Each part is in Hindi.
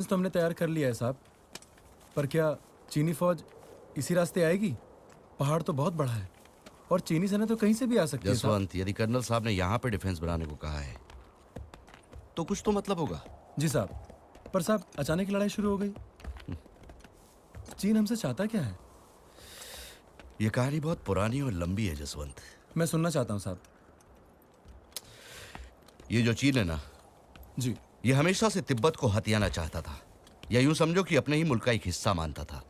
तो हमने तैयार कर लिया है साहब, पर क्या चीनी फौज इसी रास्ते आएगी? पहाड़ तो बहुत बड़ा है और चीनी सेना तो कहीं से भी आ सकती है साहब। जसवंत, यदि कर्नल साहब ने यहाँ पे डिफेंस बनाने को कहा है तो कुछ तो मतलब होगा। जी साहब, पर साहब अचानक लड़ाई शुरू हो गई। चीन हमसे चाहता क्या है? ये कहानी बहुत पुरानी और लंबी है जसवंत। मैं सुनना चाहता हूँ साहब। ये जो चीन है ना जी। ये हमेशा से तिब्बत को हथियाना चाहता था, या यूं समझो कि अपने ही मुल्क का एक हिस्सा मानता था।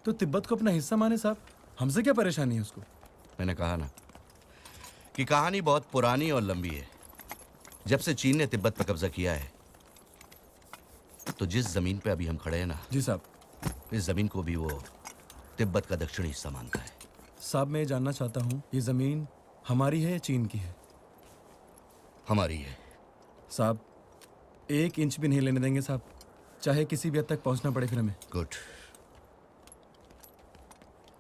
तो तिब्बत को अपना हिस्सा माने साहब, हमसे क्या परेशानी है उसको? मैंने कहा ना कि कहानी बहुत पुरानी और लंबी है। जब से चीन ने तिब्बत पर कब्जा किया है तो जिस जमीन पे अभी हम खड़े हैं ना, जी साहब, इस जमीन को भी वो तिब्बत का दक्षिणी हिस्सा मानता है। साहब मैं ये जानना चाहता हूँ, ये जमीन हमारी है या चीन की है? हमारी है। साहब 1 इंच भी नहीं लेने देंगे साहब, चाहे किसी भी हद तक पहुंचना पड़े फिर हमें। गुड।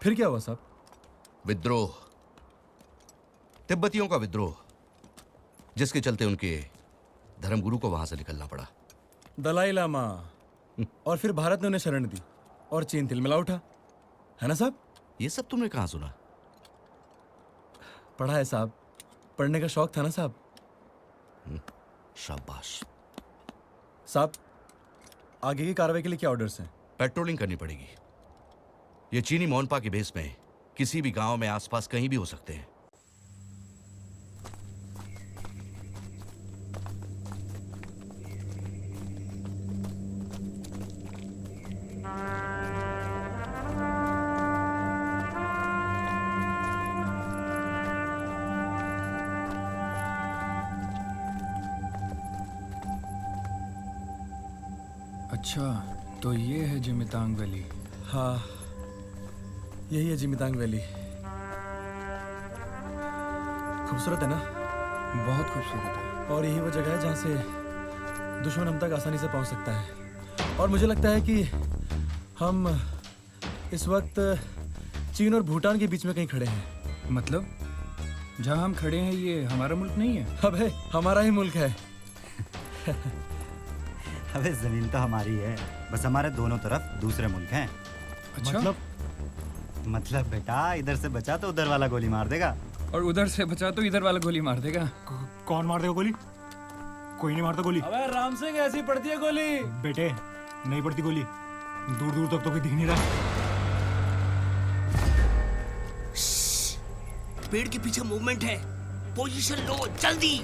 फिर क्या हुआ साहब? विद्रोह, तिब्बतियों का विद्रोह, जिसके चलते उनके धर्मगुरु को वहां से निकलना पड़ा। दलाई लामा। और फिर भारत ने उन्हें शरण दी और चीन तिलमिला उठा, है ना साहब? ये सब तुमने कहां सुना? पढ़ा है साहब, पढ़ने का शौक था ना साहब। शाबाश। साहब आगे की कार्रवाई के लिए क्या ऑर्डर्स हैं? पेट्रोलिंग करनी पड़ेगी। ये चीनी मोनपा के बेस में किसी भी गांव में आसपास कहीं भी हो सकते हैं। अच्छा, तो ये है जिमितांग वैली। हाँ यही है जिमितांग वैली। खूबसूरत है ना? बहुत खूबसूरत है। और यही वो जगह है जहाँ से दुश्मन हम तक आसानी से पहुँच सकता है। और मुझे लगता है कि हम इस वक्त चीन और भूटान के बीच में कहीं खड़े हैं। मतलब जहाँ हम खड़े हैं ये हमारा मुल्क नहीं है? अबे हमारा ही मुल्क है। अबे जमीन तो हमारी है, बस हमारे दोनों तरफ दूसरे मुल्क हैं। अच्छा? मतलब बेटा इधर से बचा तो उधर वाला गोली मार देगा, और उधर से बचा तो इधर वाला गोली मार देगा। कौन मार देगा गोली? कोई नहीं मारता गोली। अबे राम सिंह ऐसी पड़ती है गोली। बेटे नहीं पड़ती गोली, दूर दूर तक तो कोई दिख नहीं रहा। पेड़ के पीछे मूवमेंट है, पोजीशन लो जल्दी।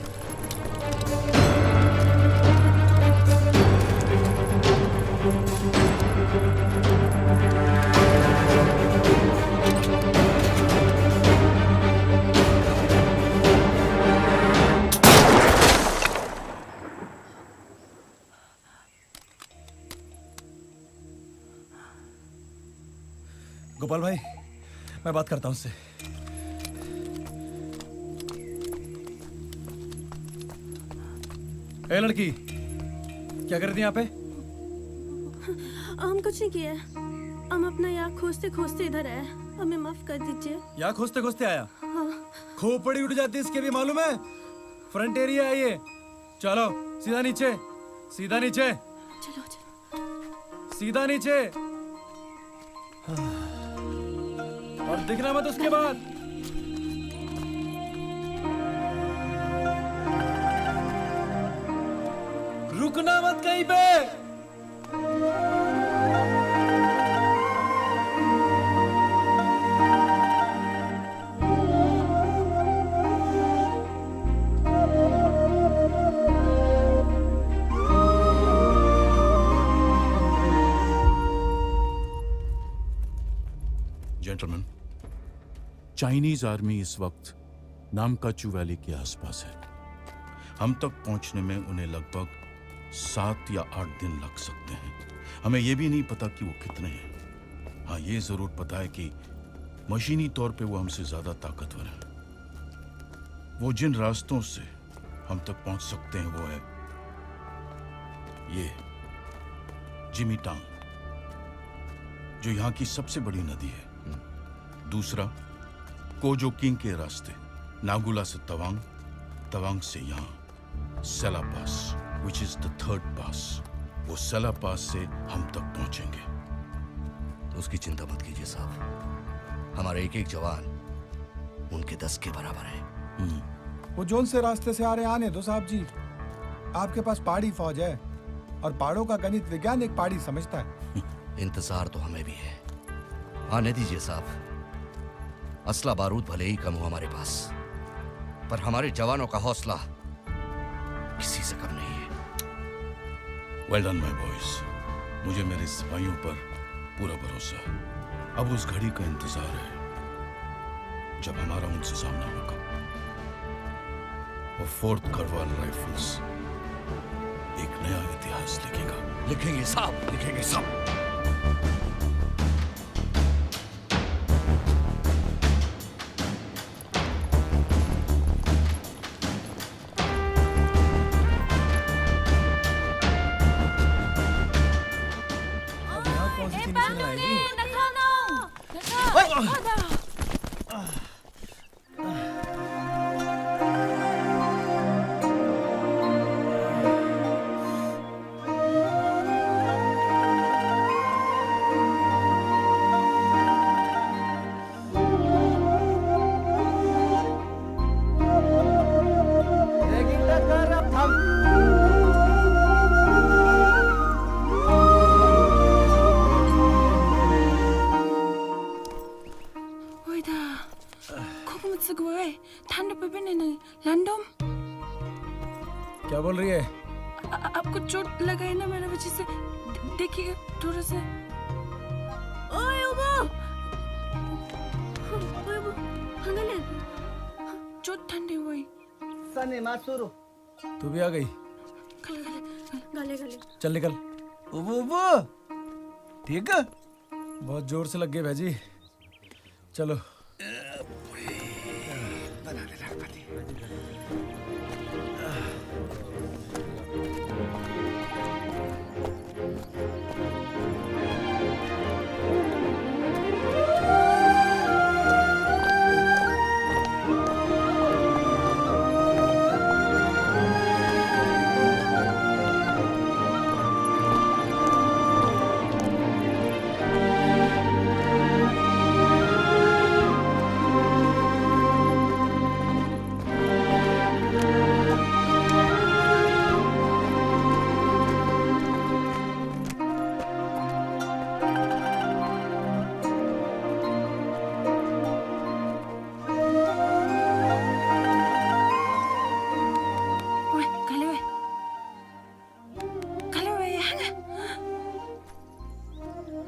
गोपाल भाई मैं बात करता हूँ उससे। ए लड़की, क्या कर रही थी यहाँ पे? हम कुछ नहीं किया, हम अपना याक खोजते खोजते इधर आए, हमें माफ कर दीजिए। यहाँ खोजते खोजते आया? हाँ। खोपड़ी उठ जाती है इसके भी, मालूम है? फ्रंट एरिया है ये। चलो सीधा नीचे, सीधा नीचे, चलो चलो। सीधा नीचे। और दिखना मत उसके बाद। रुकना मत कहीं पे। जेंटलमैन, चाइनीज आर्मी इस वक्त नामकाचू वैली के आसपास है। हम तक पहुंचने में उन्हें लगभग 7 या 8 दिन लग सकते हैं। हमें यह भी नहीं पता कि वो कितने हैं। हाँ, ये जरूर पता है कि मशीनी तौर पे वो हमसे ज्यादा ताकतवर है। वो जिन रास्तों से हम तक पहुंच सकते हैं वो है ये जिमितांग, जो यहाँ की सबसे बड़ी नदी है। दूसरा कोजो किंग के रास्ते, नागुला से तवांग, तवांग से यहाँ सेला पास, which is the third pass. वो सला पास से हम तक पहुंचेंगे। उसकी चिंता मत कीजिए साहब, हमारे एक एक जवान उनके 10 के बराबर है। वो जोन से रास्ते से आ रहे आने दो साहब जी। आपके पास पहाड़ी फौज है और पहाड़ों का गणित विज्ञान एक पहाड़ी समझता है। इंतजार तो हमें भी है, आने दीजिए साहब। असला बारूद भले ही कम हो हमारे पास, पर हमारे जवानों का हौसला किसी से कम नहीं है। वेल डन माय बॉयज, मुझे मेरे सिपाहियों पर पूरा भरोसा है। अब उस घड़ी का इंतजार है जब हमारा उनसे सामना होगा। वो 4th गढ़वाल राइफल्स एक नया इतिहास लिखेगा। लिखेंगे साहब, लिखेंगे साहब। अब यहाँ कौन सी चीनी सुन आएगी? क्या बोल रही है? आपको चोट लगा है ना मेरे वजह से। देखिए थोड़ा सा। ओए उबो हंगले चोट ठंडे हुई। सने मासुरो तू भी आ गई? गले गले चल निकल। वो ठीक है। बहुत जोर से लग गए भाजी। चलो।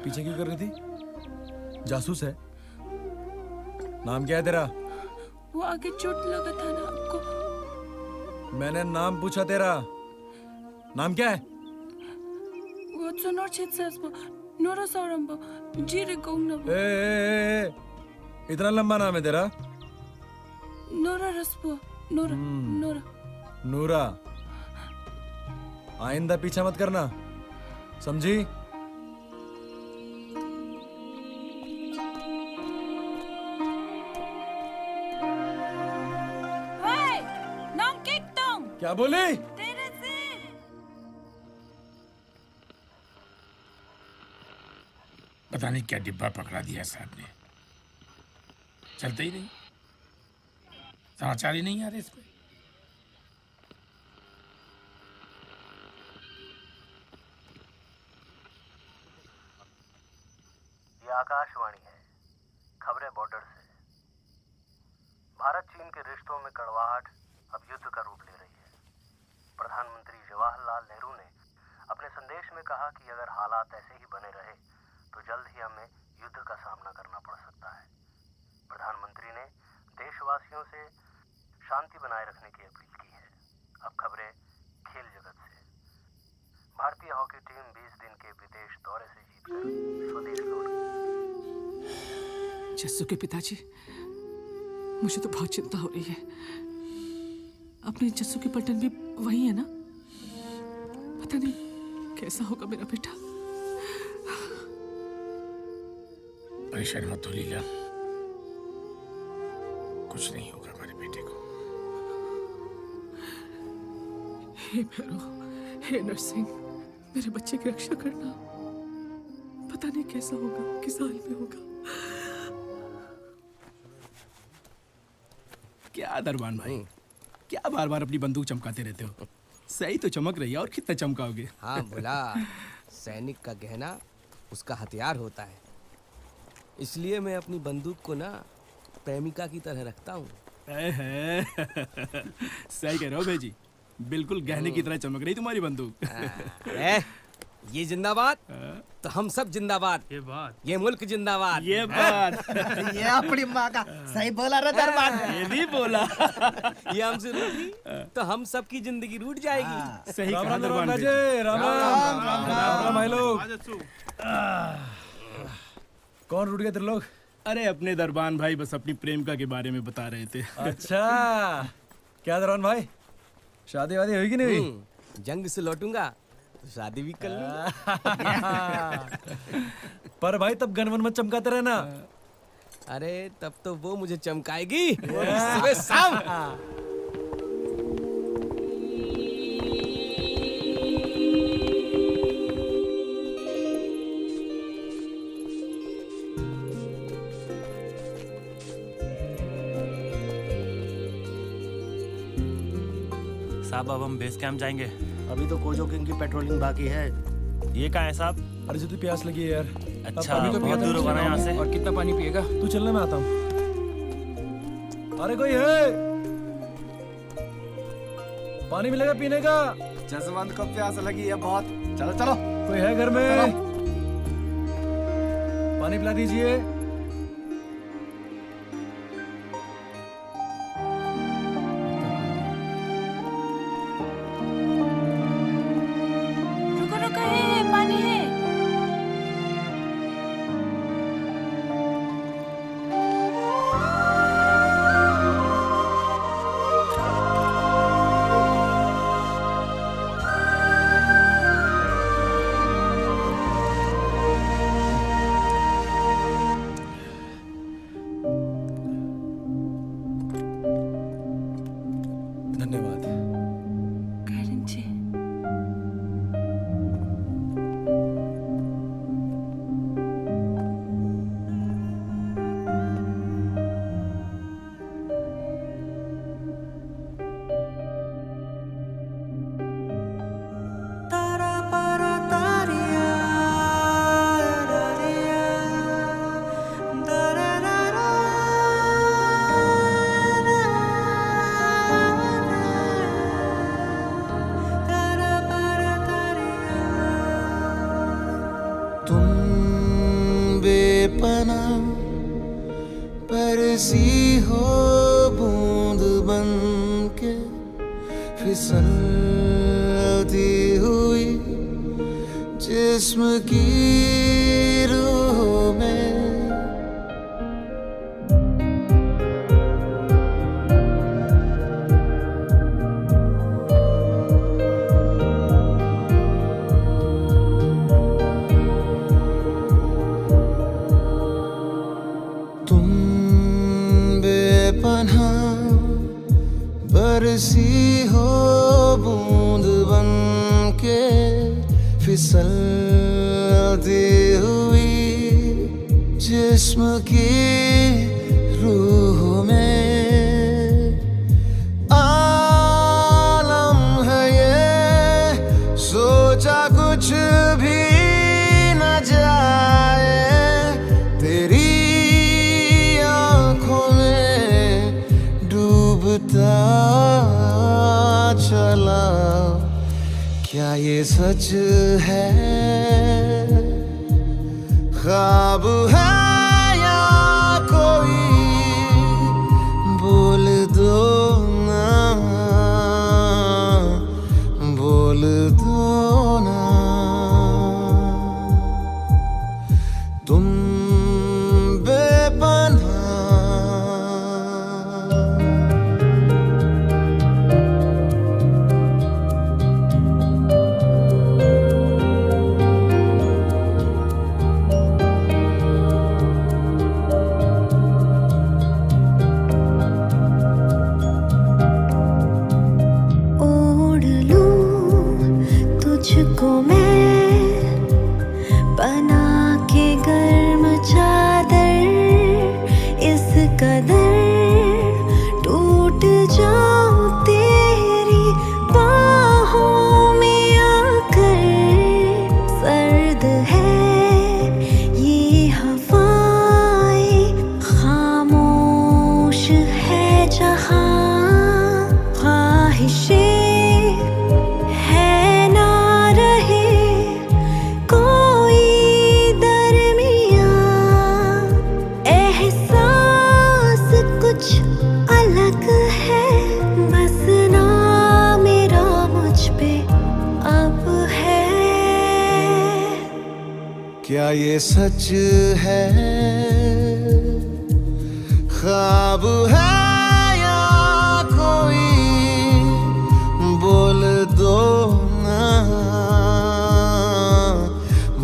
पीछे क्यों कर रही थी? जासूस है? नाम क्या है तेरा? वो आगे चोट लगा था ना आपको। मैंने नाम पूछा तेरा। नाम क्या है? वो सुनोर छेत्सबो नोरा सारंबो जीरे गोंगनबो। ए, इतना लंबा नाम है तेरा? नोरा रसबो नोरा नोरा नूरा। आइंदा पीछा मत करना, समझी? क्या बोली? पता नहीं क्या डिब्बा पकड़ा दिया साहब ने, चलते ही नहीं, समाचार ही नहीं आ रहे इसमें। ये आकाशवाणी है, खबरें बॉर्डर से। भारत चीन के रिश्तों में कड़वाहट अब युद्ध का रूप ले रही है। प्रधानमंत्री जवाहरलाल नेहरू ने अपने संदेश में कहा कि अगर हालात ऐसे ही बने रहे तो जल्द ही हमें युद्ध का सामना करना पड़ सकता है। प्रधानमंत्री ने देशवासियों से शांति बनाए रखने की अपील की है। अब खबरें खेल जगत से। भारतीय हॉकी टीम 20 दिन के विदेश दौरे से जीतकर स्वदेश लौट गई। जस्सू के पिताजी, मुझे तो बहुत चिंता हो रही है। अपने जस्सू की पलटन भी वही है ना? पता नहीं कैसा होगा मेरा बेटा। परेशान मत हो लीला, कुछ नहीं होगा हमारे बेटे को। हे भैरव, हे नरसिंह, मेरे बच्चे की रक्षा करना पता नहीं कैसा होगा, किस हाल में होगा। क्या दरबान भाई, क्या बार बार अपनी बंदूक चमकाते रहते हो? सही तो चमक रही है, और कितना चमकाओगे? हाँ बोला, सैनिक का गहना उसका हथियार होता है, इसलिए मैं अपनी बंदूक को ना प्रेमिका की तरह रखता हूँ। सही कह रहे हो भाई, बिल्कुल गहने की तरह चमक रही तुम्हारी बंदूक। ये जिंदाबाद तो हम सब जिंदाबाद, ये मुल्क जिंदाबाद। ये बात ये अपनी माँ का सही बोला रे दरबान। ये भी बोला। ये हमसे रूठी तो हम सब की जिंदगी रूठ जाएगी। सही राम कहा राम दरबान राजे, भाई। राम राम राम राम भाई लोग। कौन रूठ गए तेरे लोग? अरे अपने दरबान भाई बस अपनी प्रेमिका के बारे में बता रहे थे। अच्छा, क्या दरबान भाई, शादी वादी हुई कि नहीं हुई? जंग से लौटूंगा तो शादी भी कर लूंगा। पर भाई तब गन वन मत चमकाते रहना। अरे तब तो वो मुझे चमकाएगी सुबह शाम। साहब अब हम बेस कैंप जाएंगे। अभी तो कोजो किंग की पेट्रोलिंग बाकी है। ये कहाँ है साहब? अरे जो तू प्यास लगी है यार। अच्छा, अभी तो बहुत दूर होगा ना यहाँ से। और कितना पानी पिएगा? तू चलने में आता हूँ। अरे कोई है? पानी मिलेगा पीने का? जसवंत को प्यास लगी है बहुत। चलो चलो। कोई है घर में? पानी पिला दीजिए। रुको रुको, है पानी है। धन्यवाद। करण जी, तुम बेपना परसी हो बूंद बन के फिसलती हुई जिस्म की रूह में। तुम बेपनाह बरसी हो बूंद बन के फिसलती हुई जिस्म की रूह में। आलम है ये सोचा कुछ भी न जाए तेरी आंखों में डूबता चला। क्या ये सच है, ख्वाब है या कोई? बोल दो ना, बोल दो ना। तुम बेपनाह बना के गर्म चादर इस कदर टूट जाऊं तेरी बाहों में आकर। सर्द है ये हवाएं, खामोश है जहां, ख्वाहिशें है ना रहे कोई दरमियां। एहसास कुछ अलग है, बस ना मेरा मुझ पे अब है। क्या ये सच है, ख्वाब है या कोई, बोल दो ना,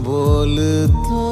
बोल दो